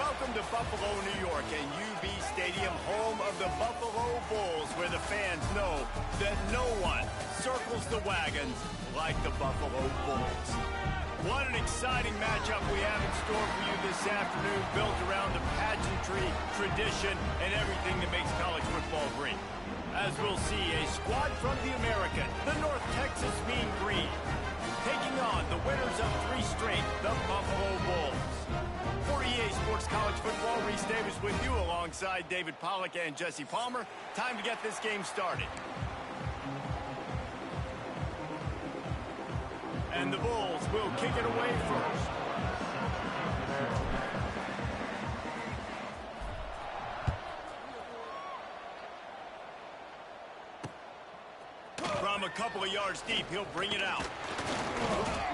Welcome to Buffalo, New York, and UB Stadium, home of the Buffalo Bulls, where the fans know that no one circles the wagons like the Buffalo Bulls. What an exciting matchup we have in store for you this afternoon, built around the pageantry, tradition, and everything that makes college football great. As we'll see, a squad from the American, the North Texas Mean Green, taking on the winners of 3 straight, the Buffalo Bulls. For EA Sports College Football, Reese Davis with you alongside David Pollack and Jesse Palmer. Time to get this game started. And the Bulls will kick it away first. From a couple of yards deep, he'll bring it out.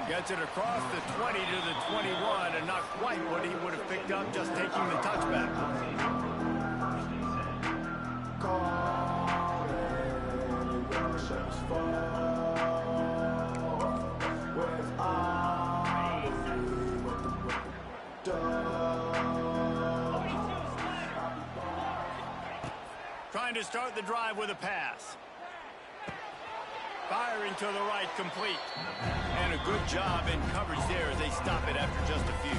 Gets it across the 20 to the 21, and not quite what he would have picked up just taking the touchback. Trying to start the drive with a pass. Firing to the right, complete. And a good job in coverage there as they stop it after just a few.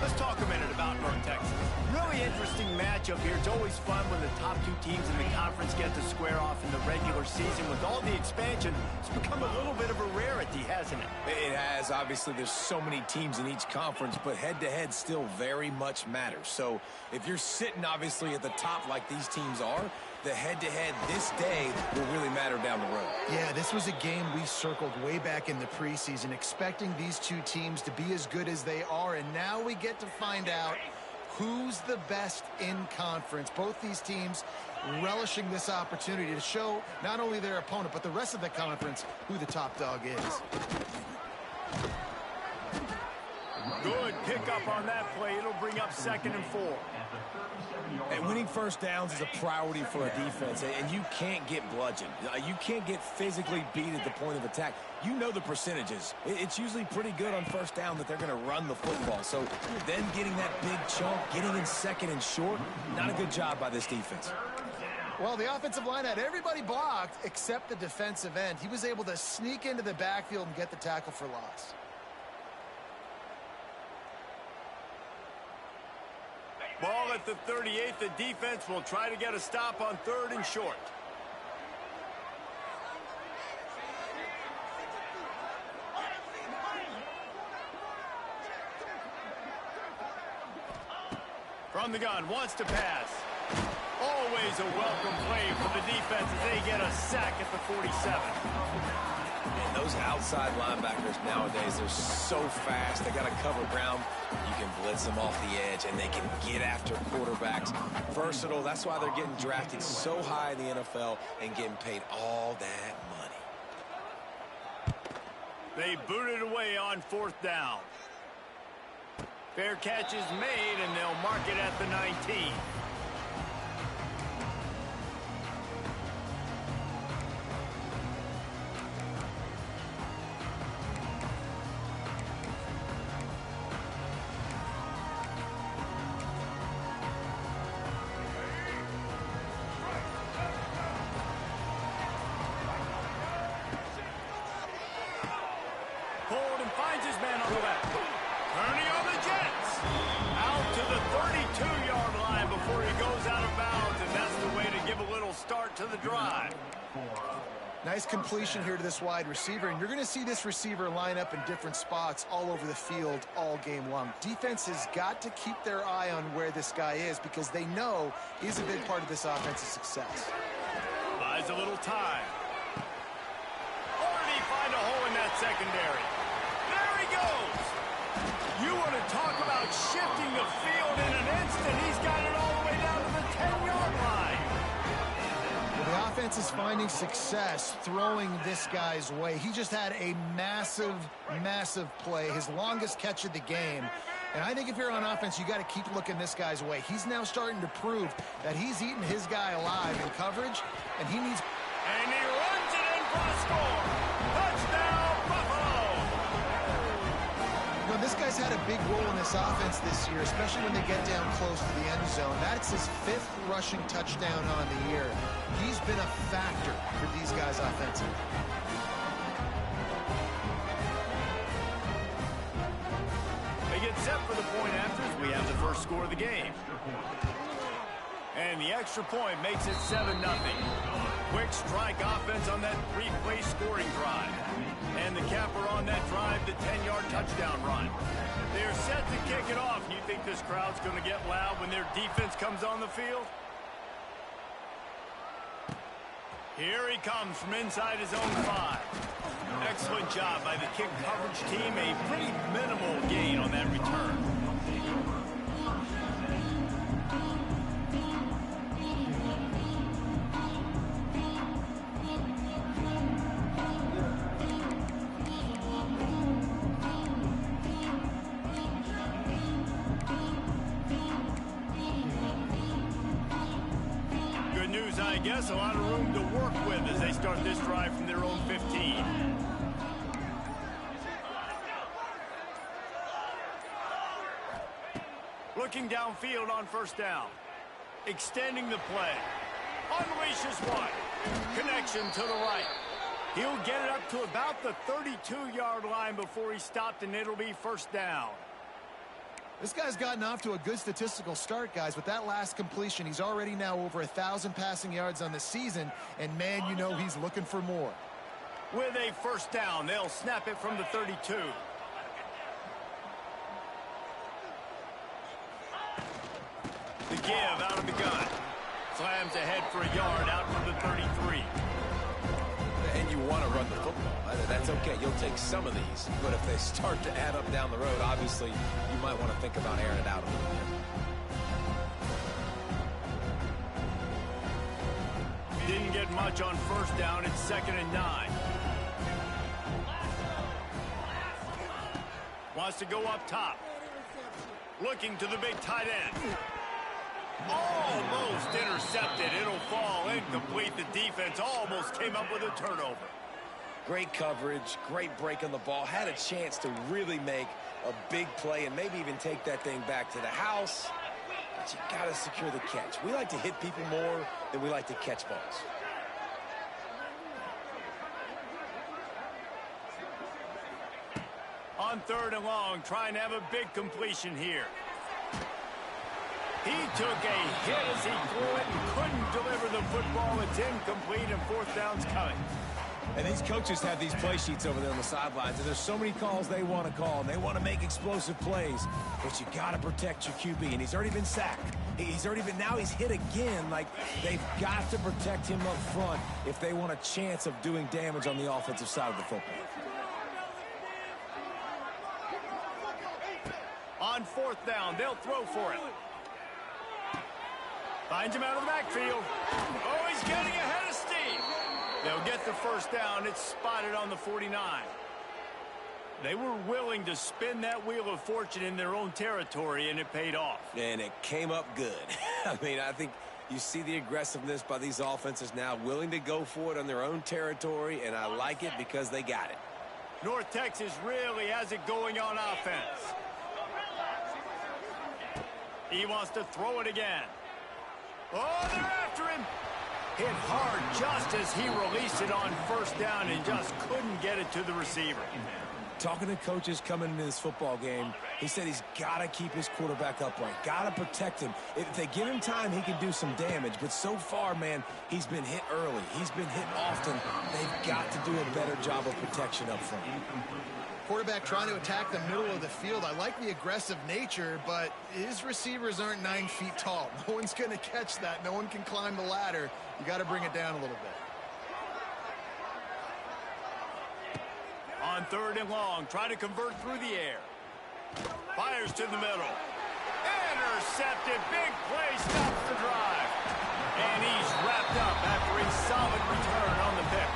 Let's talk a minute about North Texas. Really interesting matchup here. It's always fun when the top 2 teams in the conference get to square off in the regular season. With all the expansion, it's become a little bit of a rarity, hasn't it? It has. Obviously, there's so many teams in each conference, but head-to-head still very much matters. So if you're sitting, obviously, at the top like these teams are, the head-to-head this day will really matter down the road. Yeah, this was a game we circled way back in the preseason, expecting these 2 teams to be as good as they are, and now we get to find out who's the best in conference. Both these teams relishing this opportunity to show not only their opponent, but the rest of the conference who the top dog is. Good pickup on that play. It'll bring up 2nd and 4. And winning first downs is a priority for a defense, and you can't get bludgeoned. You can't get physically beat at the point of attack. You know the percentages. It's usually pretty good on first down that they're going to run the football. So then getting that big chunk, getting in 2nd and short, not a good job by this defense. Well, the offensive line had everybody blocked except the defensive end. He was able to sneak into the backfield and get the tackle for loss. Ball at the 38. The defense will try to get a stop on 3rd and short. From the gun, wants to pass. Always a welcome play for the defense as they get a sack at the 47. And those outside linebackers nowadays, they're so fast. They got to cover ground. You can blitz them off the edge, and they can get after quarterbacks. Versatile. That's why they're getting drafted so high in the NFL and getting paid all that money. They boot it away on 4th down. Fair catch is made, and they'll mark it at the 19. Pulled and finds his man on the left. Turning on the Jets. Out to the 32-yard line before he goes out of bounds, and that's the way to give a little start to the drive. Nice completion here to this wide receiver, and you're going to see this receiver line up in different spots all over the field all game long. Defense has got to keep their eye on where this guy is because they know he's a big part of this offense's success. Buys a little time. Or did he find a hole in that secondary? There he goes. You want to talk about shifting the field in an instant. He's got it all the way down to the 10-yard line. The offense is finding success throwing this guy's way. He just had a massive, massive play, his longest catch of the game. And I think if you're on offense, you got to keep looking this guy's way. He's now starting to prove that he's eating his guy alive in coverage, and he needs... And he runs it in for a score. Touchdown, Buffalo! You know, this guy's had a big role in this offense this year, especially when they get down close to the end zone. That's his 5th rushing touchdown on the year. He's been a factor for these guys offensively. They get set for the point after as we have the first score of the game. And the extra point makes it 7-0. Quick strike offense on that 3-play scoring drive. And the capper on that drive, the 10-yard touchdown run. They're set to kick it off. You think this crowd's going to get loud when their defense comes on the field? Here he comes from inside his own 5. Excellent job by the kick coverage team. A pretty minimal gain on that return. I guess a lot of room to work with as they start this drive from their own 15. Looking downfield on first down. Extending the play. Unleashes one. Connection to the right. He'll get it up to about the 32-yard line before he's stopped, and it'll be first down. This guy's gotten off to a good statistical start, guys. With that last completion, he's already now over 1,000 passing yards on the season, and man, you know he's looking for more. With a first down, they'll snap it from the 32. The give out of the gun. Slams ahead for a yard out from the 33. And you want to run the football. That's okay. You'll take some of these. But if they start to add up down the road, obviously, you might want to think about airing it out a little bit. Didn't get much on first down. It's 2nd and 9. Wants to go up top. Looking to the big tight end. Almost intercepted. It'll fall incomplete. The defense almost came up with a turnover. Great coverage, great break on the ball. Had a chance to really make a big play and maybe even take that thing back to the house. But you got to secure the catch. We like to hit people more than we like to catch balls. On 3rd and long, trying to have a big completion here. He took a hit as he threw it and couldn't deliver the football. It's incomplete, and 4th down's coming. And these coaches have these play sheets over there on the sidelines, and there's so many calls they want to call, and they want to make explosive plays. But you got to protect your QB, and he's already been sacked. Now he's hit again. Like, they've got to protect him up front if they want a chance of doing damage on the offensive side of the football. On 4th down, they'll throw for it. Finds him out of the backfield. Oh, he's getting ahead of steam. They'll get the first down. It's spotted on the 49. They were willing to spin that wheel of fortune in their own territory, and it paid off. And it came up good. I mean, I think you see the aggressiveness by these offenses now, willing to go for it on their own territory, and I like it because they got it. North Texas really has it going on offense. He wants to throw it again. Oh, they're after him. Hit hard just as he released it on first down and just couldn't get it to the receiver. Talking to coaches coming into this football game, he said he's got to keep his quarterback upright, got to protect him. If they give him time, he can do some damage. But so far, man, he's been hit early. He's been hit often. They've got to do a better job of protection up front. Quarterback trying to attack the middle of the field. I like the aggressive nature, but his receivers aren't 9 feet tall. No one's going to catch that. No one can climb the ladder. You got to bring it down a little bit. On 3rd and long, try to convert through the air. Fires to the middle. Intercepted. Big play stops the drive. And he's wrapped up after a solid return on the pick.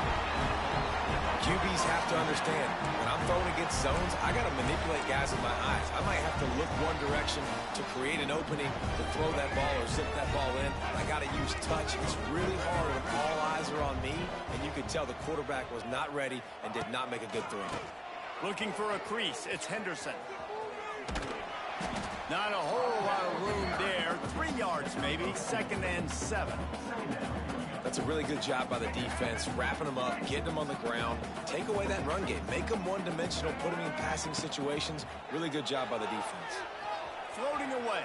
QBs have to understand, when I'm throwing against zones, I got to manipulate guys with my eyes. I might have to look one direction to create an opening to throw that ball or zip that ball in. I got to use touch. It's really hard when all eyes are on me, and you could tell the quarterback was not ready and did not make a good throw. Looking for a crease. It's Henderson. Not a whole lot of room there. 3 yards maybe, 2nd and 7. That's a really good job by the defense, wrapping them up, getting them on the ground, take away that run game, make them one-dimensional, put them in passing situations. Really good job by the defense. Floating away.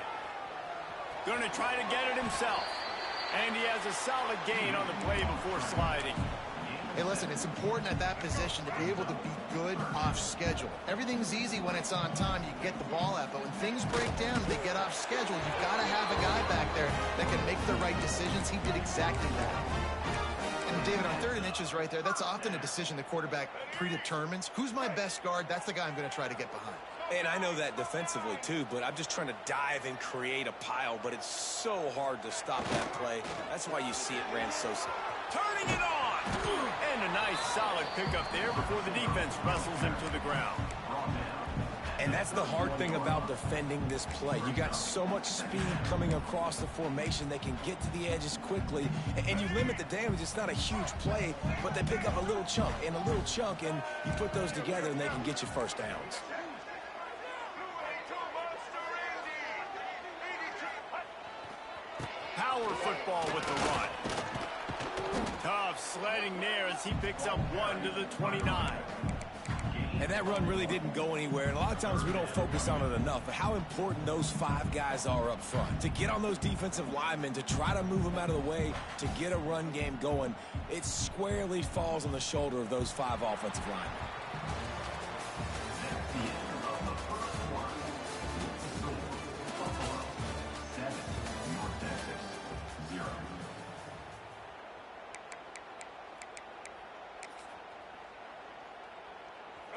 Going to try to get it himself. And he has a solid gain on the play before sliding. Hey, listen, it's important at that position to be able to be good off schedule. Everything's easy when it's on time. You get the ball out, but when things break down, they get off schedule. You've got to have a guy back there that can make the right decisions. He did exactly that. And David, on 3rd and inches right there, that's often a decision the quarterback predetermines. Who's my best guard? That's the guy I'm going to try to get behind. And I know that defensively, too, but I'm just trying to dive and create a pile, but it's so hard to stop that play. That's why you see it ran so slow. Turning it on! And a nice, solid pickup there before the defense wrestles him to the ground. And that's the hard thing about defending this play. You got so much speed coming across the formation. They can get to the edges quickly, and you limit the damage. It's not a huge play, but they pick up a little chunk, and you put those together, and they can get you first downs. Power football with the run. Tough sledding there as he picks up 1 to the 29. And that run really didn't go anywhere. And a lot of times we don't focus on it enough. But how important those 5 guys are up front. To get on those defensive linemen, to try to move them out of the way, to get a run game going, it squarely falls on the shoulder of those 5 offensive linemen.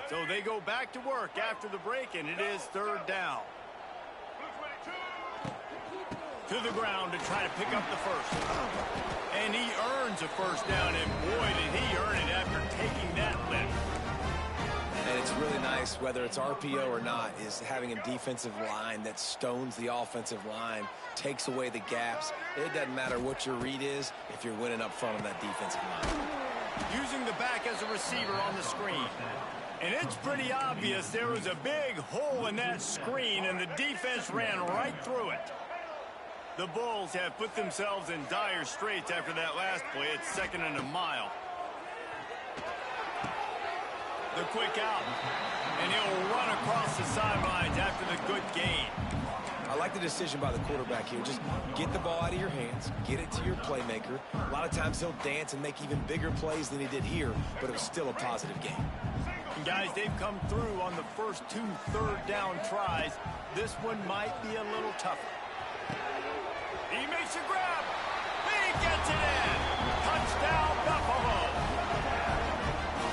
So they go back to work after the break, and it is 3rd down. To the ground to try to pick up the first. And he earns a first down, and boy, did he earn it after taking that lift. And it's really nice, whether it's RPO or not, is having a defensive line that stones the offensive line, takes away the gaps. It doesn't matter what your read is if you're winning up front of that defensive line. Using the back as a receiver on the screen. And it's pretty obvious there was a big hole in that screen, and the defense ran right through it. The Bulls have put themselves in dire straits after that last play. It's 2nd and a mile. The quick out. And he'll run across the sidelines after the good gain. I like the decision by the quarterback here. Just get the ball out of your hands, get it to your playmaker. A lot of times he'll dance and make even bigger plays than he did here, but it was still a positive game. And guys, they've come through on the first 2 3rd down tries. This one might be a little tougher. He makes a grab. He gets it in. Touchdown, Buffalo.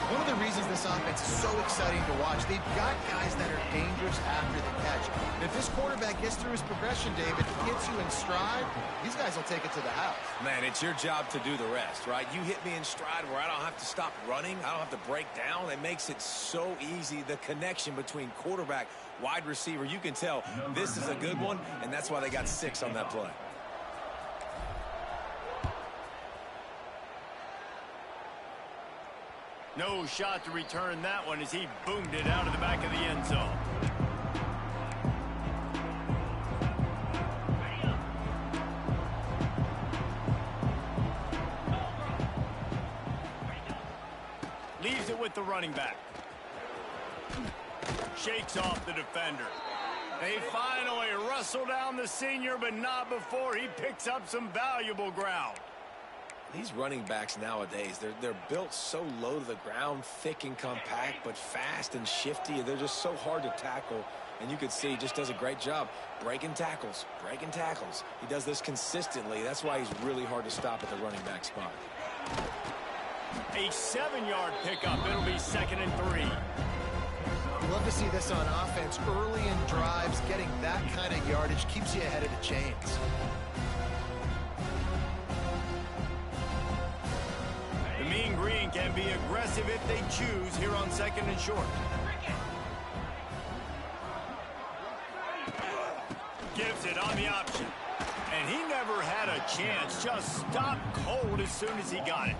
One of the reasons this offense is so exciting to watch, they've got guys that are dangerous after the catch. And if this quarterback gets through his progression, David, hits you in stride, these guys will take it to the house. Man, it's your job to do the rest, right? You hit me in stride where I don't have to stop running. I don't have to break down. It makes it so easy. The connection between quarterback, wide receiver, you can tell this is a good one, and that's why they got 6 on that play. No shot to return that one as he boomed it out of the back of the end zone. Leaves it with the running back. Shakes off the defender. They finally wrestle down the senior, but not before he picks up some valuable ground. These running backs nowadays, they're built so low to the ground, thick and compact, but fast and shifty. They're just so hard to tackle. And you can see he just does a great job breaking tackles, breaking tackles. He does this consistently. That's why he's really hard to stop at the running back spot. A 7-yard pickup. It'll be 2nd and 3. You love to see this on offense. Early in drives, getting that kind of yardage keeps you ahead of the chains. The Mean Green can be aggressive if they choose here on 2nd and short. Gives it on the option. And he never had a chance. Just stopped cold as soon as he got it.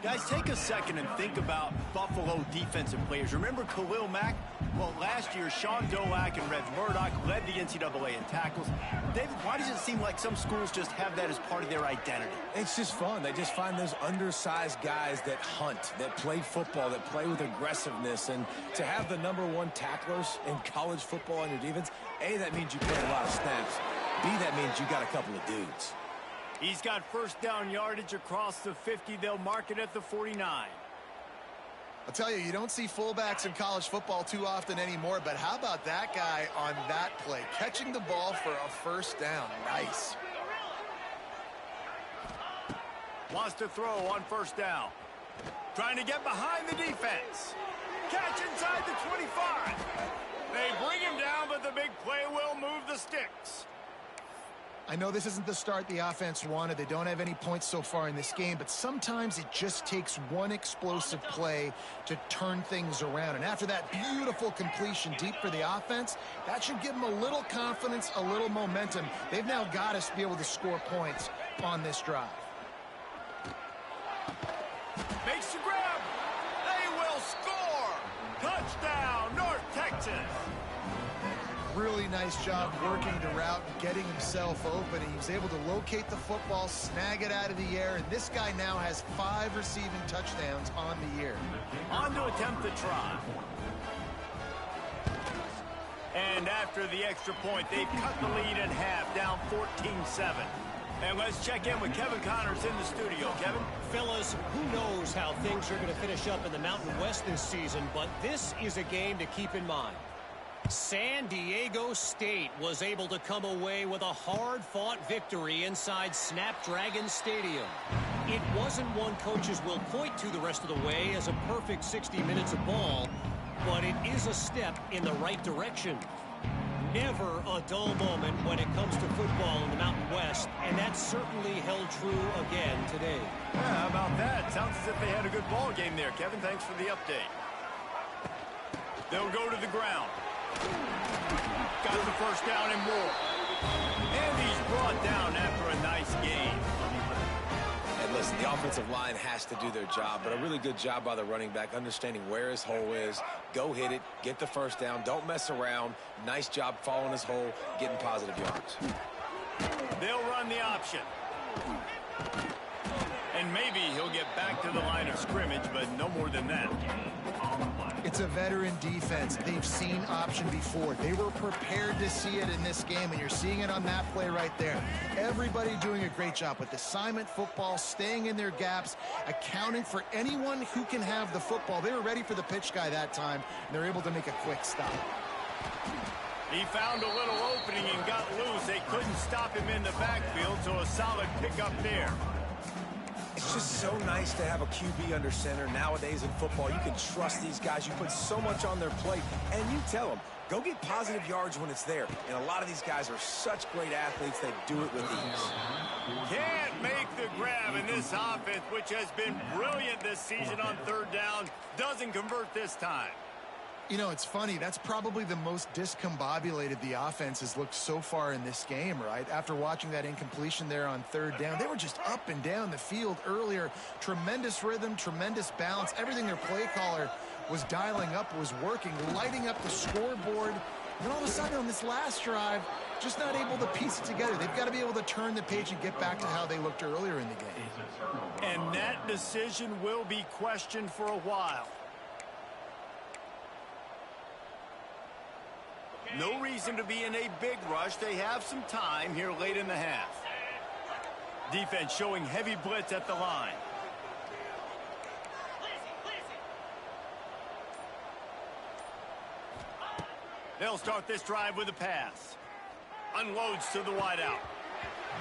Guys, take a second and think about Buffalo defensive players. Remember Khalil Mack? Well, last year, Sean Dolak and Red Murdoch led the NCAA in tackles. David, why does it seem like some schools just have that as part of their identity? It's just fun. They just find those undersized guys that hunt, that play football, that play with aggressiveness. And to have the #1 tacklers in college football on your defense, A, that means you play a lot of snaps. B, that means you got a couple of dudes. He's got first down yardage across the 50. They'll mark it at the 49. I'll tell you, you don't see fullbacks in college football too often anymore, but how about that guy on that play? Catching the ball for a first down. Nice. Wants to throw on first down. Trying to get behind the defense. Catch inside the 25. They bring him down, but the big play will move the sticks. I know this isn't the start the offense wanted. They don't have any points so far in this game, but sometimes it just takes one explosive play to turn things around. And after that beautiful completion deep for the offense, that should give them a little confidence, a little momentum. They've now got to be able to score points on this drive. Makes the grab. They will score. Touchdown, North Texas. Really nice job working the route and getting himself open. He was able to locate the football, snag it out of the air, and this guy now has 5 receiving touchdowns on the year. On to attempt the try. And after the extra point, they've cut the lead in half, down 14-7. And let's check in with Kevin Connors in the studio. Kevin? Fellas, who knows how things are going to finish up in the Mountain West this season, but this is a game to keep in mind. San Diego State was able to come away with a hard-fought victory inside Snapdragon Stadium. It wasn't one coaches will point to the rest of the way as a perfect 60 minutes of ball, but it is a step in the right direction. Never a dull moment when it comes to football in the Mountain West, and that certainly held true again today. Yeah, how about that? Sounds as if they had a good ball game there, Kevin. Thanks for the update. They'll go to the ground. Got the first down and more. And he's brought down after a nice game. And listen, the offensive line has to do their job, but a really good job by the running back, understanding where his hole is. Go hit it, get the first down, don't mess around. Nice job following his hole, getting positive yards. They'll run the option. And maybe he'll get back to the line of scrimmage, but no more than that. It's a veteran defense. They've seen option before. They were prepared to see it in this game, and you're seeing it on that play right there. Everybody doing a great job with assignment football, staying in their gaps, accounting for anyone who can have the football. They were ready for the pitch guy that time, and they're able to make a quick stop. He found a little opening and got loose. They couldn't stop him in the backfield, so a solid pickup there. It's just so nice to have a QB under center. Nowadays in football, you can trust these guys. You put so much on their plate, and you tell them, go get positive yards when it's there. And a lot of these guys are such great athletes, they do it with ease. Can't make the grab, and this offense, which has been brilliant this season on third down, doesn't convert this time. You know, it's funny. That's probably the most discombobulated the offense has looked so far in this game, right? After watching that incompletion there on third down, they were just up and down the field earlier. Tremendous rhythm, tremendous balance. Everything their play caller was dialing up was working, lighting up the scoreboard. And all of a sudden on this last drive, just not able to piece it together. They've got to be able to turn the page and get back to how they looked earlier in the game. And that decision will be questioned for a while. No reason to be in a big rush. They have some time here late in the half. Defense showing heavy blitz at the line. They'll start this drive with a pass. Unloads to the wideout.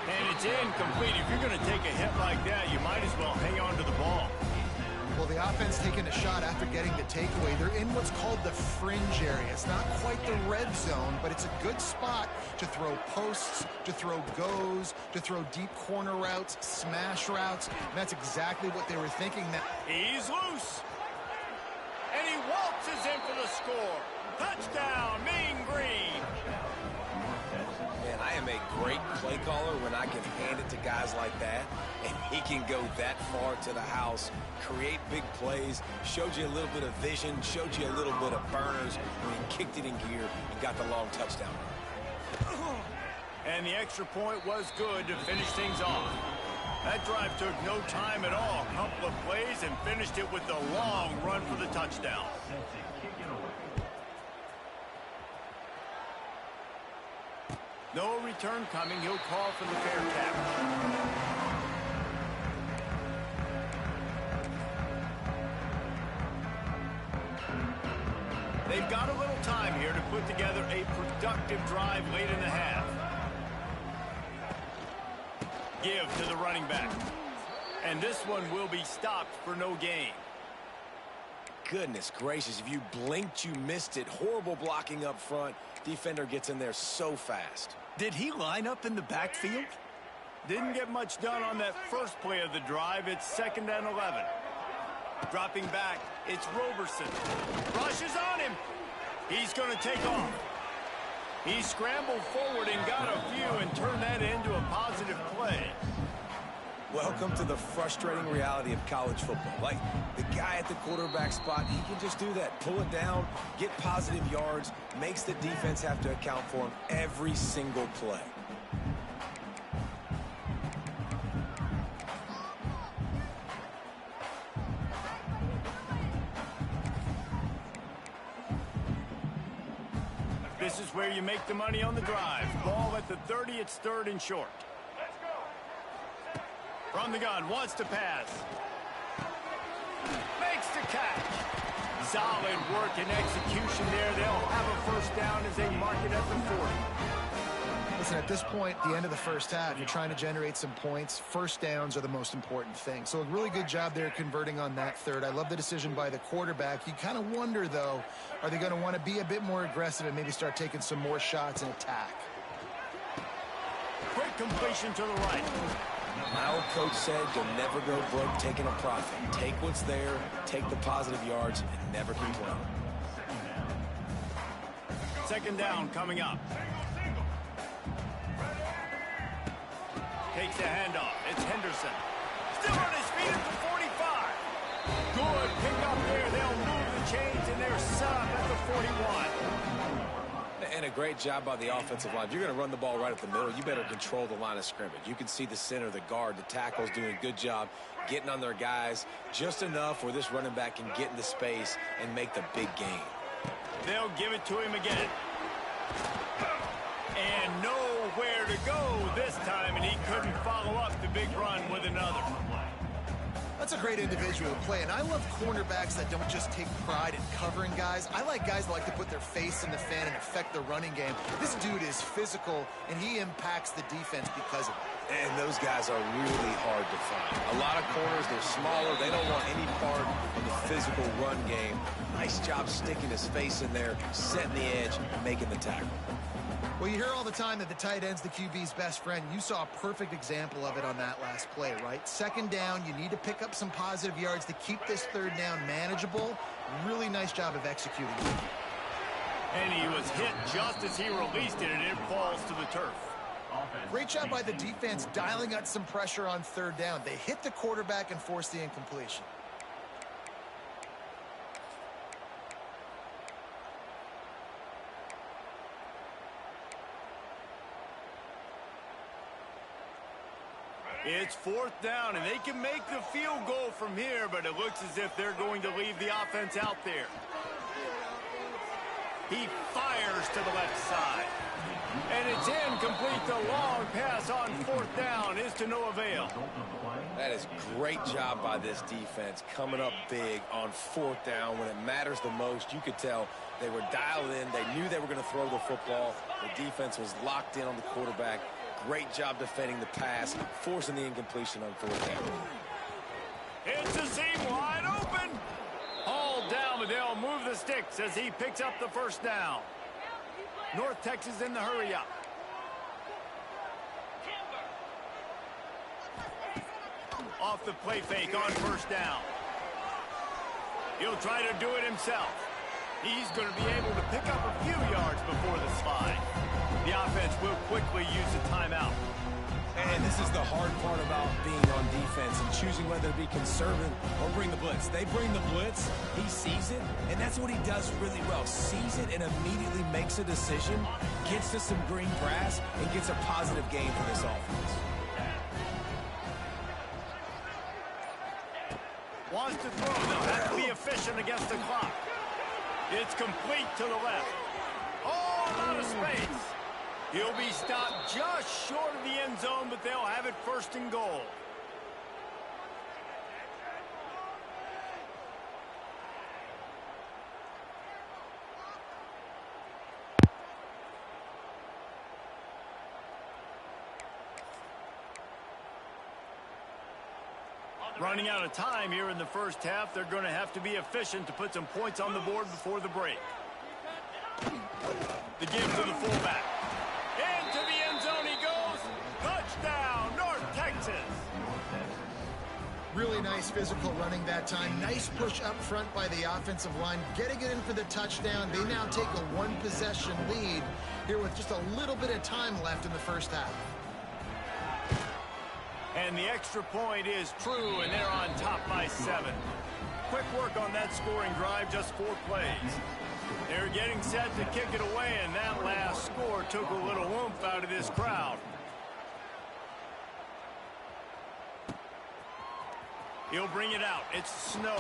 And it's incomplete. If you're going to take a hit like that, you might as well hang on to the ball. Well, the offense taking a shot after getting the takeaway. They're in what's called the fringe area. It's not quite the red zone, but it's a good spot to throw posts, to throw goes, to throw deep corner routes, smash routes. And that's exactly what they were thinking. That he's loose. And he waltzes in for the score. Touchdown, Mean Green. Man, I am a great play caller when I can hand it to guys like that, and he can go that far to the house, create big plays, showed you a little bit of vision, showed you a little bit of burners when he kicked it in gear and got the long touchdown. And the extra point was good to finish things off. That drive took no time at all. A couple of plays and finished it with the long run for the touchdown. No return coming. He'll call for the fair catch. They've got a little time here to put together a productive drive late in the half. Give to the running back. And this one will be stopped for no gain. Goodness gracious, if you blinked, you missed it. Horrible blocking up front. Defender gets in there so fast. Did he line up in the backfield? Didn't get much done on that first play of the drive. It's 2nd and 11. Dropping back, it's Roberson. Rushes on him. He's going to take off. He scrambled forward and got a few and turned that into a positive play. Welcome to the frustrating reality of college football. Like, the guy at the quarterback spot, he can just do that. Pull it down, get positive yards, makes the defense have to account for him every single play. This is where you make the money on the drive. Ball at the 30, it's 3rd and short. From the gun, wants to pass. Makes the catch. Solid work and execution there. They'll have a first down as they mark it at the 40. Listen, at this point, the end of the first half, you're trying to generate some points. First downs are the most important thing. So a really good job there converting on that third. I love the decision by the quarterback. You kind of wonder, though, are they going to want to be a bit more aggressive and maybe start taking some more shots and attack? Quick completion to the right. My old coach said you'll never go broke taking a profit. Take what's there, take the positive yards, and never complain. 2nd down coming up. Takes a handoff. It's Henderson. Still on his feet at the 45. Good pick up there. They'll move the chains, and they're set up at the 41. And a great job by the offensive line. If you're going to run the ball right at the middle, you better control the line of scrimmage. You can see the center, the guard, the tackles doing a good job getting on their guys just enough where this running back can get into space and make the big gain. They'll give it to him again. And nowhere to go this time, and he couldn't follow up the big run with another. That's a great individual play, and I love cornerbacks that don't just take pride in covering guys. I like guys that like to put their face in the fan and affect the running game. This dude is physical, and he impacts the defense because of it. And those guys are really hard to find. A lot of corners, they're smaller. They don't want any part of the physical run game. Nice job sticking his face in there, setting the edge, making the tackle. Well, you hear all the time that the tight end's the QB's best friend. You saw a perfect example of it on that last play, right? 2nd down, you need to pick up some positive yards to keep this 3rd down manageable. Really nice job of executing. And he was hit just as he released it, and it falls to the turf. Great job by the defense dialing out some pressure on 3rd down. They hit the quarterback and forced the incompletion. It's 4th down, and they can make the field goal from here, but it looks as if they're going to leave the offense out there. He fires to the left side. And it's incomplete. The long pass on 4th down is to no avail. That is great job by this defense, coming up big on 4th down when it matters the most. You could tell they were dialed in. They knew they were going to throw the football. The defense was locked in on the quarterback. Great job defending the pass, forcing the incompletion on 4th down. It's a seam wide open. Hauled down, but they'll move the sticks as he picks up the 1st down. North Texas in the hurry up. Off the play fake on 1st down. He'll try to do it himself. He's going to be able to pick up a few yards before the slide. The offense will quickly use a timeout. And this is the hard part about being on defense and choosing whether to be conservative or bring the blitz. They bring the blitz, he sees it, and that's what he does really well. Sees it and immediately makes a decision, gets to some green grass, and gets a positive gain for this offense. Wants to throw, though. Has to be efficient against the clock. It's complete to the left. Oh, a lot of space. He'll be stopped just short of the end zone, but they'll have it first and goal. Running out of time here in the first half, they're going to have to be efficient to put some points on the board before the break. The give to the fullback. Into the end zone he goes. Touchdown, North Texas. Really nice physical running that time. Nice push up front by the offensive line. Getting it in for the touchdown. They now take a one-possession lead here with just a little bit of time left in the first half. And the extra point is true, and they're on top by 7. Quick work on that scoring drive, just 4 plays. They're getting set to kick it away, and that last score took a little oomph out of this crowd. He'll bring it out. It's Snow.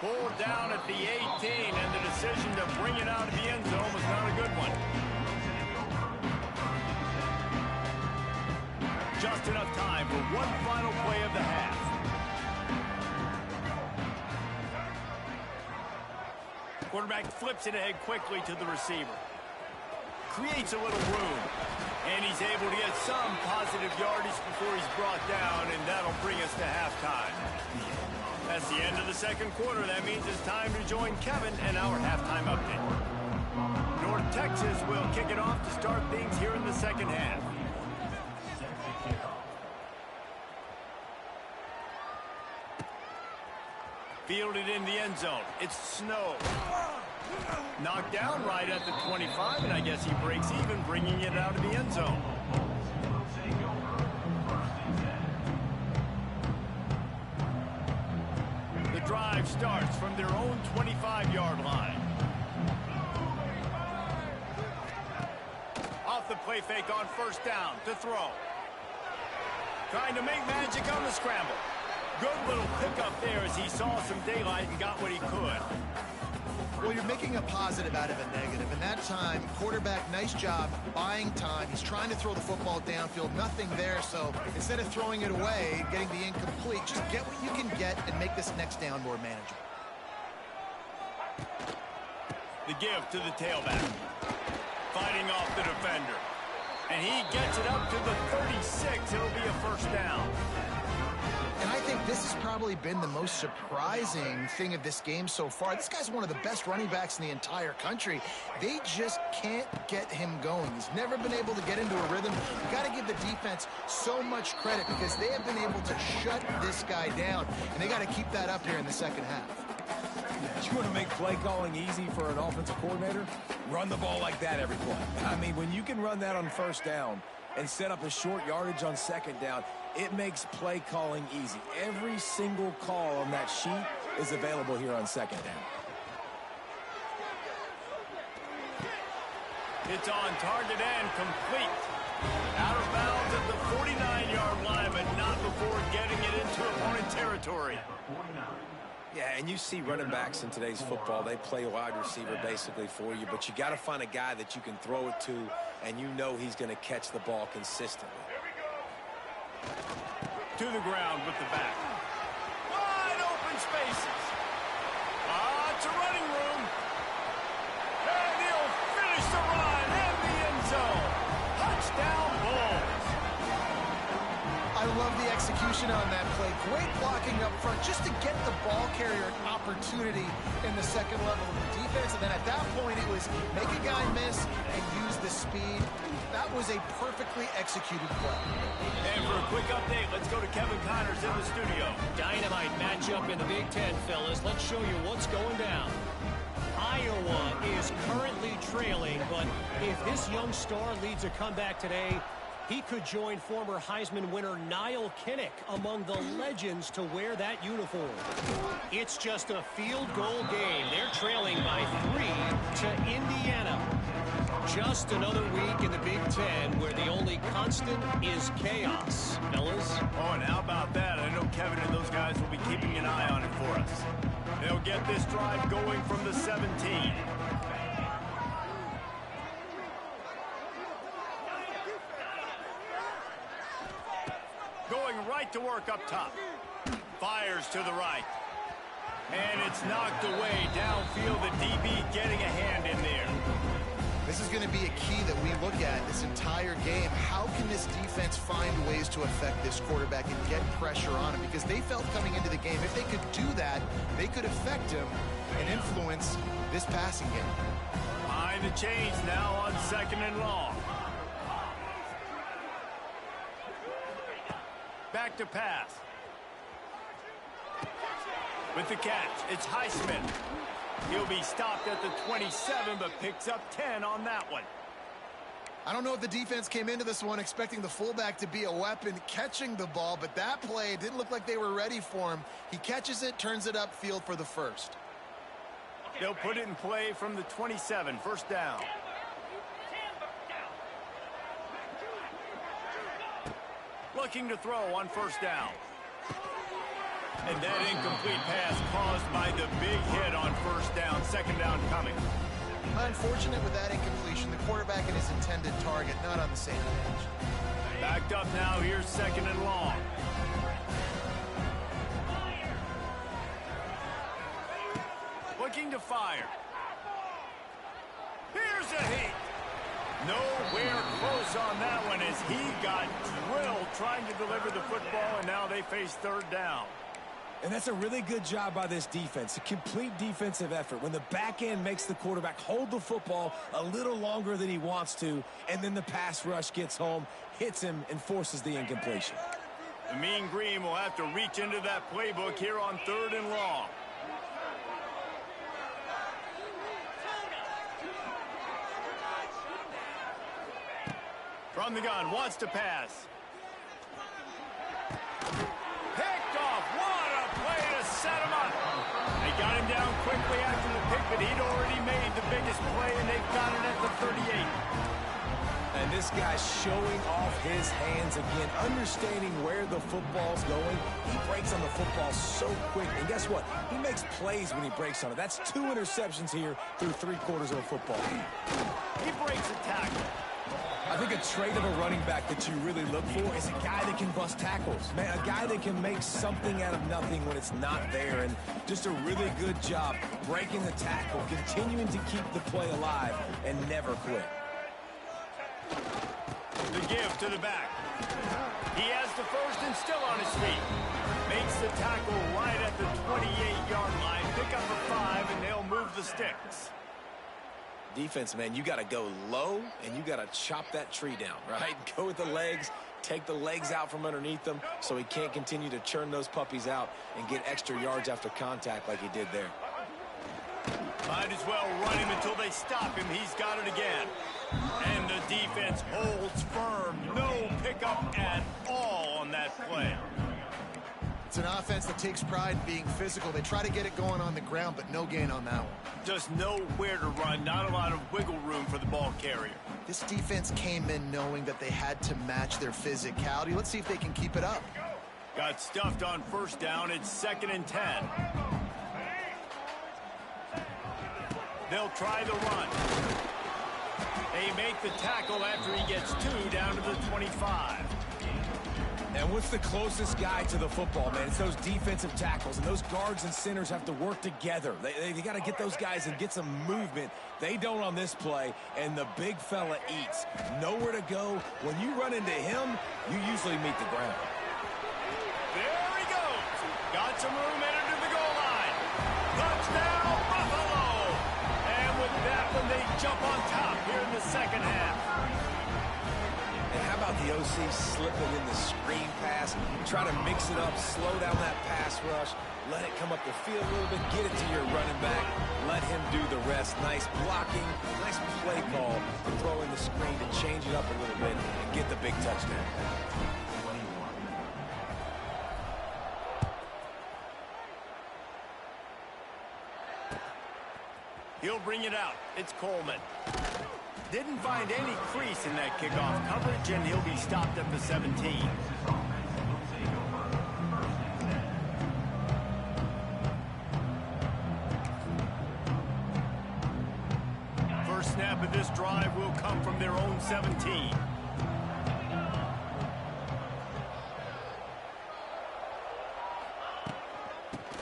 Pulled down at the 18, and the decision to bring it out of the end zone was not a good one. Just enough time for one final play of the half. Quarterback flips it ahead quickly to the receiver. Creates a little room. And he's able to get some positive yardage before he's brought down, and that'll bring us to halftime. That's the end of the second quarter. That means it's time to join Kevin and our halftime update. North Texas will kick it off to start things here in the second half. Fielded in the end zone. It's Snow. Knocked down right at the 25, and I guess he breaks even, bringing it out of the end zone. The drive starts from their own 25-yard line. Off the play fake on first down to throw. Trying to make magic on the scramble. Good little pickup there as he saw some daylight and got what he could. Well, you're making a positive out of a negative. And that time, quarterback, nice job buying time. He's trying to throw the football downfield. Nothing there. So instead of throwing it away, getting the incomplete, just get what you can get and make this next down more manageable. The give to the tailback. Fighting off the defender. And he gets it up to the 36. It'll be a first down. And I think this has probably been the most surprising thing of this game so far. This guy's one of the best running backs in the entire country. They just can't get him going. He's never been able to get into a rhythm. You've got to give the defense so much credit because they have been able to shut this guy down. And they got to keep that up here in the second half. You want to make play calling easy for an offensive coordinator? Run the ball like that every play. I mean, when you can run that on first down and set up a short yardage on second down, it makes play calling easy. Every single call on that sheet is available here on second down. It's on target and complete. Out of bounds at the 49-yard line, but not before getting it into opponent territory. Yeah, and you see running backs in today's football, they play wide receiver basically for you, but you got to find a guy that you can throw it to, and you know he's going to catch the ball consistently. To the ground with the back. Wide open spaces. It's a running room. And he'll finish the run in the end zone. Touchdown Bulls. I love the execution on that play. Great blocking up front just to get the ball carrier an opportunity in the second level of the defense. And then at that point, it was make a guy miss and use the speed. That was a perfectly executed play. And for a quick update, let's go to Kevin Connors in the studio. Dynamite matchup in the Big Ten, fellas. Let's show you what's going down. Iowa trailing, but if this young star leads a comeback today, he could join former Heisman winner Niall Kinnick among the legends to wear that uniform. It's just a field goal game. They're trailing by 3 to Indiana. Just another week in the Big Ten where the only constant is chaos. Fellas? Oh, and how about that? I know Kevin and those guys will be keeping an eye on it for us. They'll get this drive going from the 17. Going right to work up top. Fires to the right. And it's knocked away downfield. The DB getting a hand in there. This is going to be a key that we look at this entire game. How can this defense find ways to affect this quarterback and get pressure on him? Because they felt coming into the game, if they could do that, they could affect him and influence this passing game. Behind the chains now on 2nd and long. Back to pass. With the catch, it's Highsmith. He'll be stopped at the 27, but picks up 10 on that one. I don't know if the defense came into this one expecting the fullback to be a weapon catching the ball, but that play didn't look like they were ready for him. He catches it, turns it upfield for the first. They'll put it in play from the 27, first down. Looking to throw on first down. And that incomplete pass caused by the big hit on first down. 2nd down coming. Unfortunate with that incompletion. The quarterback and his intended target not on the same page. Backed up now. Here's 2nd and long. Looking to fire. Here's a hit. Nowhere close on that one as he got drilled trying to deliver the football, and now they face 3rd down. And that's a really good job by this defense, a complete defensive effort. When the back end makes the quarterback hold the football a little longer than he wants to, and then the pass rush gets home, hits him, and forces the incompletion. The Mean Green will have to reach into that playbook here on 3rd and long. From the gun, wants to pass. Picked off. What a play to set him up. They got him down quickly after the pick, but he'd already made the biggest play, and they've got it at the 38. And this guy's showing off his hands again, understanding where the football's going. He breaks on the football so quick, and guess what? He makes plays when he breaks on it. That's 2 interceptions here through 3/4 of a football. He breaks a tackle. I think a trait of a running back that you really look for is a guy that can bust tackles. Man, a guy that can make something out of nothing when it's not there. And just a really good job breaking the tackle, continuing to keep the play alive, and never quit. The give to the back. He has the first and still on his feet. Makes the tackle right at the 28-yard line. Pick up a 5, and they'll move the sticks. Defense, man, you got to go low, and you got to chop that tree down, right? Go with the legs, take the legs out from underneath them so he can't continue to churn those puppies out and get extra yards after contact like he did there. Might as well run him until they stop him. He's got it again. And the defense holds firm. No pickup at all on that play. It's an offense that takes pride in being physical. They try to get it going on the ground, but no gain on that one. Just nowhere to run. Not a lot of wiggle room for the ball carrier. This defense came in knowing that they had to match their physicality. Let's see if they can keep it up. Got stuffed on first down. It's 2nd and 10. They'll try the run. They make the tackle after he gets 2 down to the 25. And what's the closest guy to the football, man? It's those defensive tackles, and those guards and centers have to work together. They got to get those guys and get some movement. They don't on this play, and the big fella eats. Nowhere to go. When you run into him, you usually meet the ground. There he goes. Got some room entered to the goal line. Touchdown, Buffalo. And with that one, they jump on top here in the 2nd half. And how about the OC slipping in the screen pass? Try to mix it up, slow down that pass rush, let it come up the field a little bit, get it to your running back, let him do the rest. defense, nice blocking, nice play call to throw in the screen to change it up a little bit and get the big touchdown. He'll bring it out. It's Coleman. Didn't find any crease in that kickoff coverage, and he'll be stopped at the 17. First snap of this drive will come from their own 17.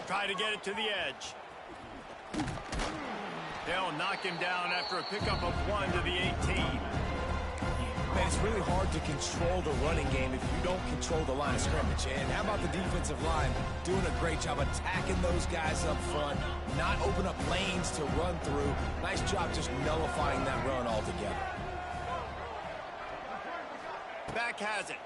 Try to get it to the edge. They'll knock him down after a pickup of 1 to the 18. Man, it's really hard to control the running game if you don't control the line of scrimmage. And how about the defensive line doing a great job attacking those guys up front, not open up lanes to run through. Nice job just nullifying that run altogether. Back has it.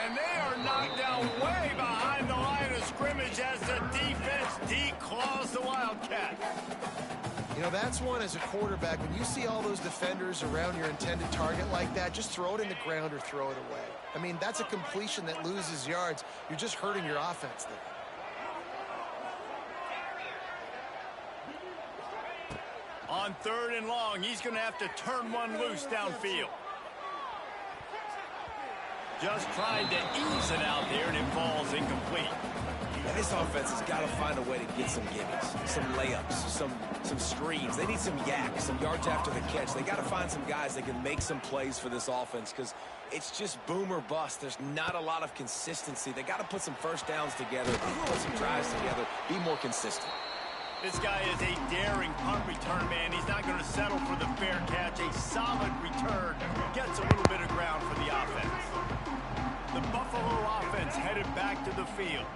And they are knocked down way behind the line of scrimmage as the defense declaws the Wildcat. You know, that's one as a quarterback. When you see all those defenders around your intended target like that, just throw it in the ground or throw it away. I mean, that's a completion that loses yards. You're just hurting your offense there. On 3rd and long, he's going to have to turn one loose downfield. Just trying to ease it out there, and it falls incomplete. And this offense has got to find a way to get some gimmies, some layups, some screens. They need some yaks, some yards after the catch. They got to find some guys that can make some plays for this offense because it's just boom or bust. There's not a lot of consistency. They got to put some first downs together, put some drives together, be more consistent. This guy is a daring punt return man. He's not going to settle for the fair catch. A solid return gets a little bit of ground for the offense. The Buffalo offense headed back to the field.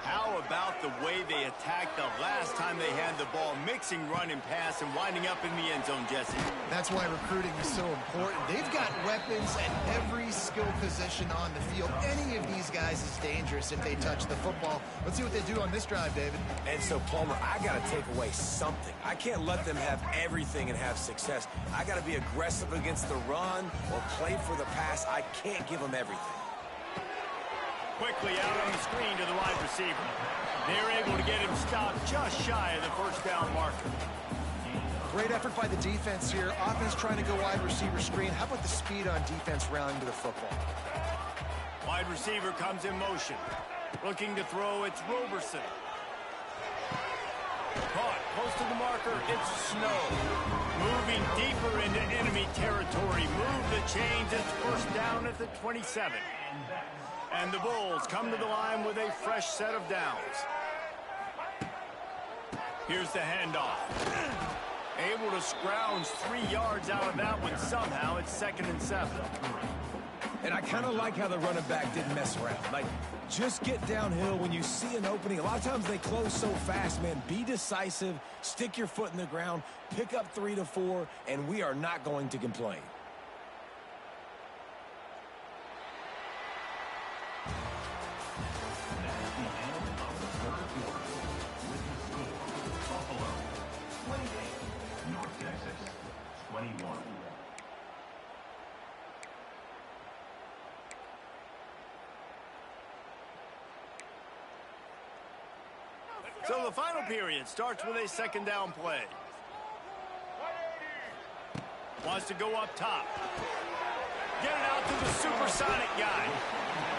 How about the way they attacked the last time they had the ball, mixing run and pass and winding up in the end zone, Jesse? That's why recruiting is so important. They've got weapons at every skill position on the field. Any of these guys is dangerous if they touch the football. Let's see what they do on this drive, David. And so, Palmer, I got to take away something. I can't let them have everything and have success. I got to be aggressive against the run or play for the pass. I can't give them everything. Quickly out on the screen to the wide receiver. They're able to get him stopped just shy of the first down marker. Great effort by the defense here. Offense trying to go wide receiver screen. How about the speed on defense rallying to the football? Wide receiver comes in motion. Looking to throw, it's Roberson. Caught close to the marker, it's Snow. Moving deeper into enemy territory. Move the chains, it's first down at the 27. And the Bulls come to the line with a fresh set of downs. Here's the handoff. Able to scrounge 3 yards out of that one somehow. It's 2nd and 7. And I kind of like how the running back didn't mess around. Like, just get downhill when you see an opening. A lot of times they close so fast, man. Be decisive, stick your foot in the ground, pick up 3 to 4, and we are not going to complain. So the final period starts with a 2nd down play. Wants to go up top. Get it out to the supersonic guy.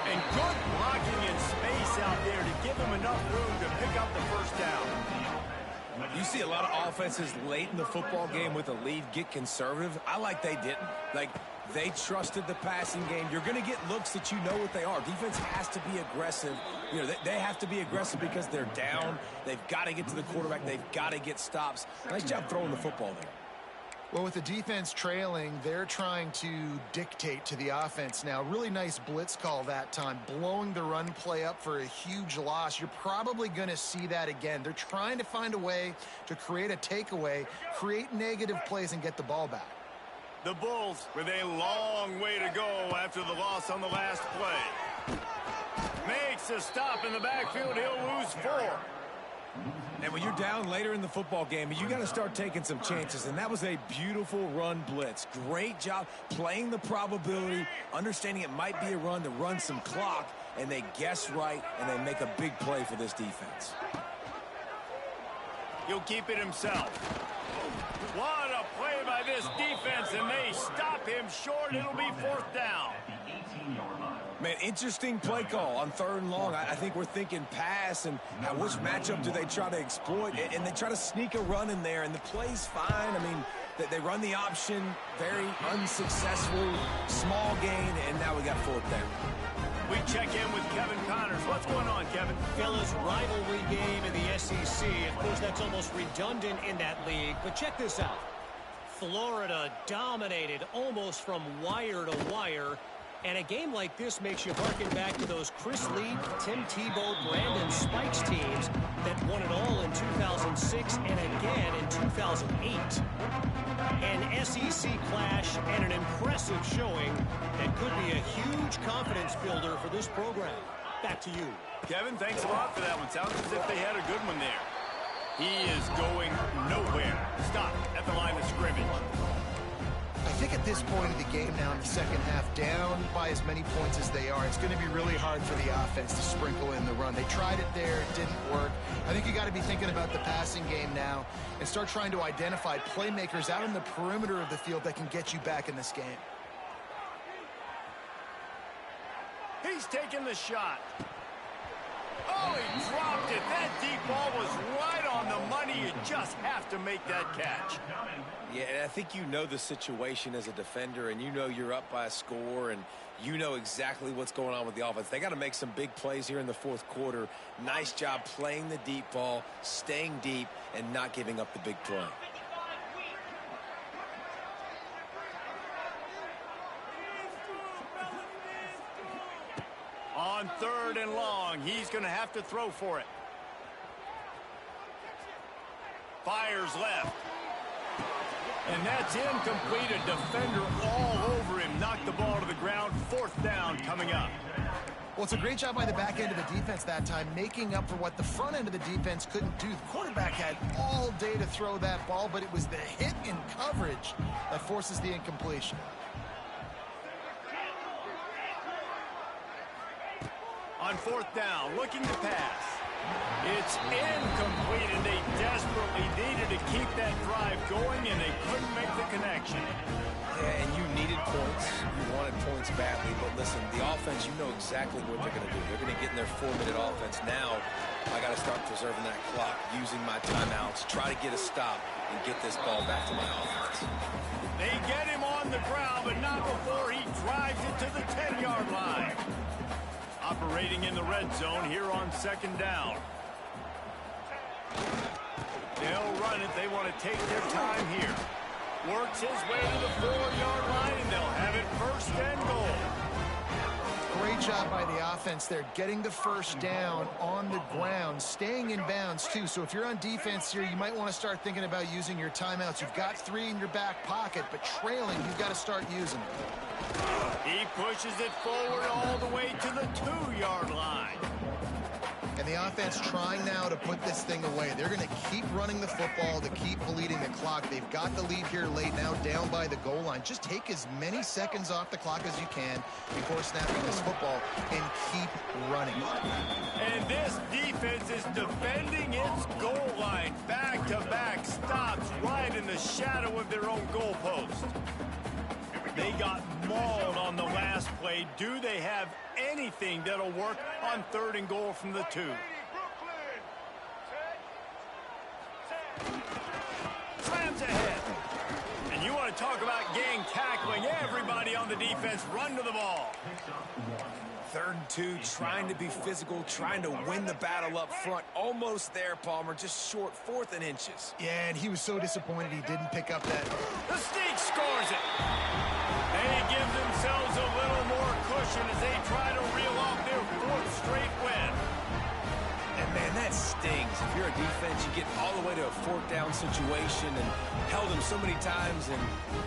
And good blocking in space out there to give him enough room to pick up the first down. You see a lot of offenses late in the football game with a lead get conservative. I like they didn't. Like, they trusted the passing game. You're going to get looks that you know what they are. Defense has to be aggressive. You know, they have to be aggressive because they're down. They've got to get to the quarterback. They've got to get stops. Nice job throwing the football there. Well, with the defense trailing, they're trying to dictate to the offense now. Really nice blitz call that time, blowing the run play up for a huge loss. You're probably going to see that again. They're trying to find a way to create a takeaway, create negative plays, and get the ball back. The Bulls with a long way to go after the loss on the last play. Makes a stop in the backfield. He'll lose 4. And when you're down later in the football game, you got to start taking some chances. And that was a beautiful run blitz. Great job playing the probability, understanding it might be a run to run some clock, and they guess right, and they make a big play for this defense. He'll keep it himself. What a play by this defense, and they stop him short. It'll be 4th down. Man, interesting play call on 3rd and long. I think we're thinking pass and which matchup do they try to exploit, and they try to sneak a run in there, and the play's fine. I mean, they run the option, very unsuccessful, small gain, and now we got 4th down. We check in with Kevin Connors. What's going on, Kevin? Fellas, rivalry game in the SEC. Of course, that's almost redundant in that league, but check this out. Florida dominated almost from wire to wire. And a game like this makes you harken back to those Chris Lee, Tim Tebow, Brandon Spikes teams that won it all in 2006 and again in 2008. An SEC clash and an impressive showing that could be a huge confidence builder for this program. Back to you. Kevin, thanks a lot for that one. Sounds as if they had a good one there. He is going nowhere. Stop at the line of scrimmage. I think at this point of the game now in the second half, down by as many points as they are, it's going to be really hard for the offense to sprinkle in the run. They tried it there. It didn't work. I think you got to be thinking about the passing game now and start trying to identify playmakers out in the perimeter of the field that can get you back in this game. He's taking the shot. Oh, he dropped it. That deep ball was right on the money. You just have to make that catch. Yeah, and I think you know the situation as a defender, and you know you're up by a score, and you know exactly what's going on with the offense. They got to make some big plays here in the 4th quarter. Nice job playing the deep ball, staying deep, and not giving up the big play. On 3rd and long, he's going to have to throw for it. Fires left. And that's incomplete. A defender all over him. Knocked the ball to the ground. 4th down coming up. Well, it's a great job by the back end of the defense that time, making up for what the front end of the defense couldn't do. The quarterback had all day to throw that ball, but it was the hit in coverage that forces the incompletion. On 4th down, looking to pass. It's incomplete, and they desperately needed to keep that drive going, and they couldn't make the connection. Yeah, and you needed points. You wanted points badly, but listen, the offense, you know exactly what they're going to do. They're going to get in their 4-minute offense. Now, I got to start preserving that clock, using my timeouts, try to get a stop, and get this ball back to my offense. They get him on the ground, but not before he drives it to the 10-yard line. Operating in the red zone here on 2nd down. They'll run it. They want to take their time here. Works his way to the 4-yard line, and they'll have it 1st and goal. Great job by the offense there, getting the 1st down on the ground, staying in bounds too. So if you're on defense here, you might want to start thinking about using your timeouts. You've got 3 in your back pocket, but trailing, you've got to start using them. He pushes it forward all the way to the 2-yard line. And the offense trying now to put this thing away. They're going to keep running the football to keep bleeding the clock. They've got the lead here late, now down by the goal line. Just take as many seconds off the clock as you can before snapping this football and keep running. And this defense is defending its goal line. Back-to-back stops right in the shadow of their own goalpost. They got mauled on the last play. Do they have anything that'll work on 3rd and goal from the 2? Slams ahead. And you want to talk about gang tackling. Everybody on the defense run to the ball. 3rd and 2, trying to be physical, trying to win the battle up front. Almost there, Palmer, just short, 4th and inches. Yeah, and he was so disappointed he didn't pick up that. The Sneak scores it. They give themselves a little more cushion as they try to reel off their 4th straight win. And man, that that stings. If you're a defense, you get all the way to a fourth down situation and held them so many times, and,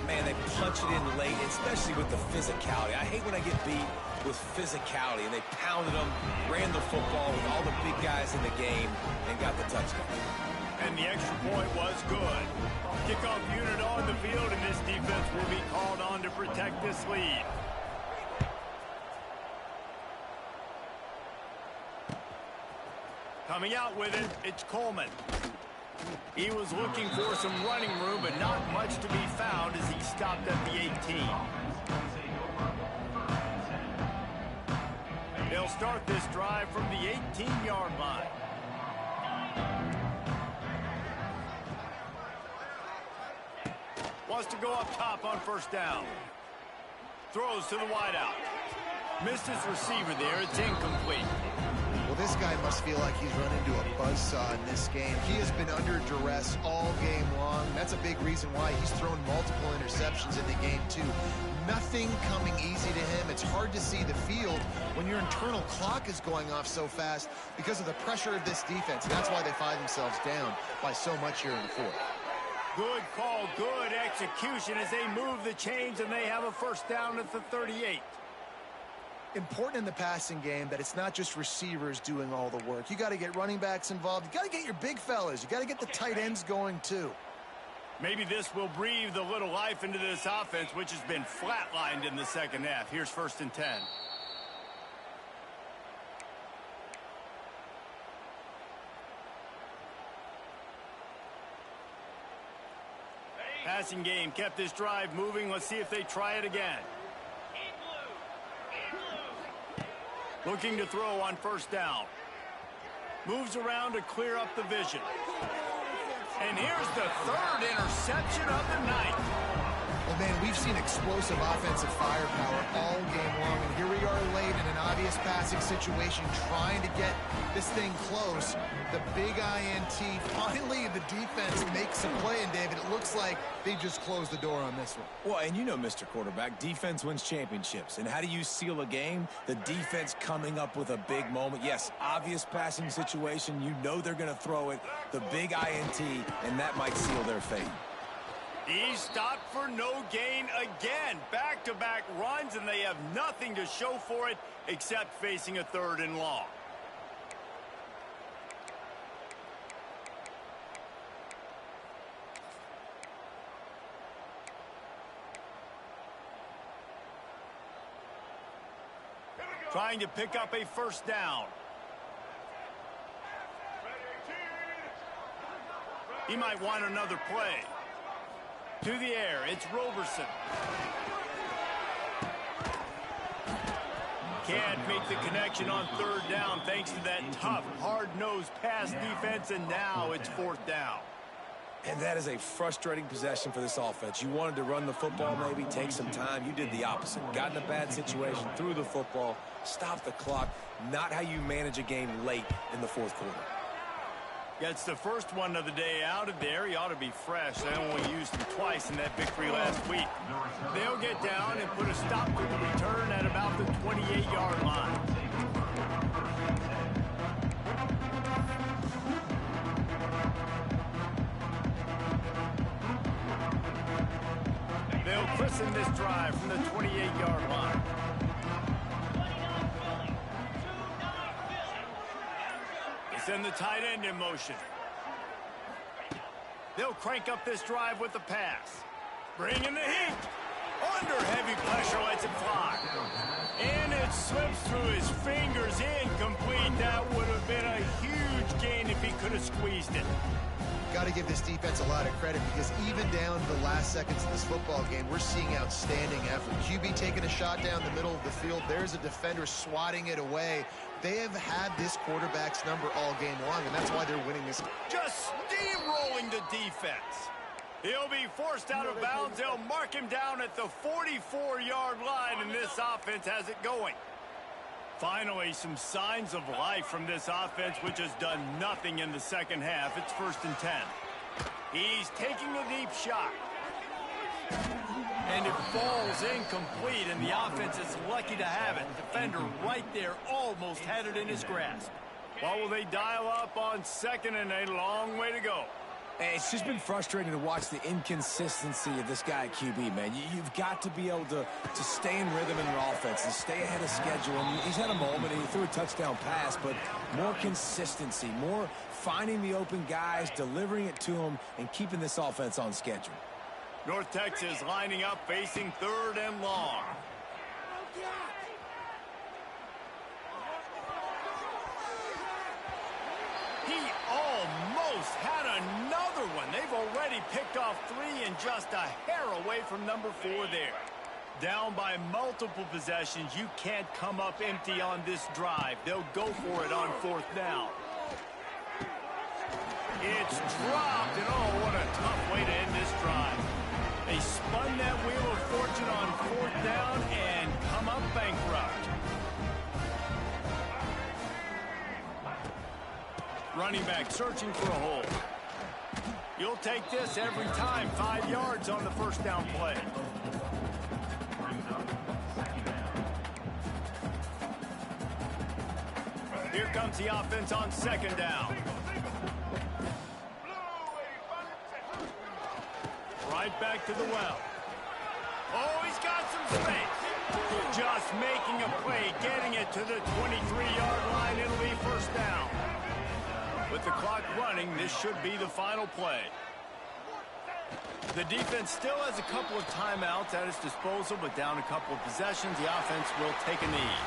man, they punch it in late, especially with the physicality. I hate when I get beat with physicality, and they pounded them, ran the football with all the big guys in the game, and got the touchdown. And the extra point was good. Kickoff unit on the field, and this defense will be called on to protect this lead. Coming out with it, it's Coleman. He was looking for some running room, but not much to be found as he stopped at the 18. They'll start this drive from the 18-yard line. Wants to go up top on first down. Throws to the wideout. Missed his receiver there. It's incomplete. Well, this guy must feel like he's run into a buzzsaw in this game. He has been under duress all game long. That's a big reason why he's thrown multiple interceptions in the game, too. Nothing coming easy to him. It's hard to see the field when your internal clock is going off so fast because of the pressure of this defense. And that's why they find themselves down by so much here in the fourth. Good call, good execution as they move the chains, and they have a first down at the 38. Important in the passing game that it's not just receivers doing all the work. You got to get running backs involved. You got to get your big fellas. You got to get the tight ends going too. Maybe this will breathe a little life into this offense, which has been flatlined in the second half. Here's 1st and 10. Passing game kept this drive moving. Let's see if they try it again. Looking to throw on first down. Moves around to clear up the vision. And here's the 3rd interception of the night. Well, man, we've seen explosive offensive firepower all game long, and here we are late in an obvious passing situation trying to get this thing close. The big INT, finally the defense makes a play, and David, it looks like they just closed the door on this one. Well, and you know, Mr. Quarterback, defense wins championships. And how do you seal a game? The defense coming up with a big moment. Yes, obvious passing situation. You know they're going to throw it. The big INT, and that might seal their fate. He stopped for no gain again. Back-to-back runs, and they have nothing to show for it except facing a 3rd and long. Trying to pick up a first down. He might want another play. To the air, it's Roberson. Can't make the connection on 3rd down thanks to that tough, hard-nosed pass defense, and now it's 4th down. And that is a frustrating possession for this offense. You wanted to run the football, maybe take some time. You did the opposite. Got in a bad situation, threw the football, stopped the clock. Not how you manage a game late in the 4th quarter. Gets the first one of the day out of there. He ought to be fresh. They only used him twice in that victory last week. They'll get down and put a stop to the return at about the 28-yard line. They'll christen this drive from the 28-yard line. Send the tight end in motion. They'll crank up this drive with the pass. Bring in the heat. Under heavy pressure, lets it fly. And it slips through his fingers. Incomplete. That would have been a huge gain if he could have squeezed it. Got to give this defense a lot of credit because even down to the last seconds of this football game, we're seeing outstanding effort. QB taking a shot down the middle of the field. There's a defender swatting it away. They have had this quarterback's number all game long, and that's why they're winning this. Just steamrolling the defense. He'll be forced out of bounds. They'll mark him down at the 44-yard line, and this offense has it going. Finally, some signs of life from this offense, which has done nothing in the second half. It's 1st and 10. He's taking a deep shot. And it falls incomplete, and the offense is lucky to have it. Defender right there almost had it in his grasp. What will they dial up on second, and a long way to go? It's just been frustrating to watch the inconsistency of this guy at QB, man. You've got to be able to stay in rhythm in your offense and stay ahead of schedule. And he's had a moment, and he threw a touchdown pass, but more consistency, more finding the open guys, delivering it to them, and keeping this offense on schedule. North Texas lining up, facing 3rd and long. He almost had another one. They've already picked off 3 and just a hair away from number 4 there. Down by multiple possessions. You can't come up empty on this drive. They'll go for it on 4th down. It's dropped, and oh, what a tough way to end this drive. They spun that wheel of fortune on 4th down and come up bankrupt. Running back searching for a hole. You'll take this every time. 5 yards on the 1st down play. Here comes the offense on 2nd down. Right back to the well. Oh, he's got some space. Just making a play, getting it to the 23-yard line. It'll be 1st down. With the clock running, this should be the final play. The defense still has a couple of timeouts at its disposal, but down a couple of possessions, the offense will take a knee.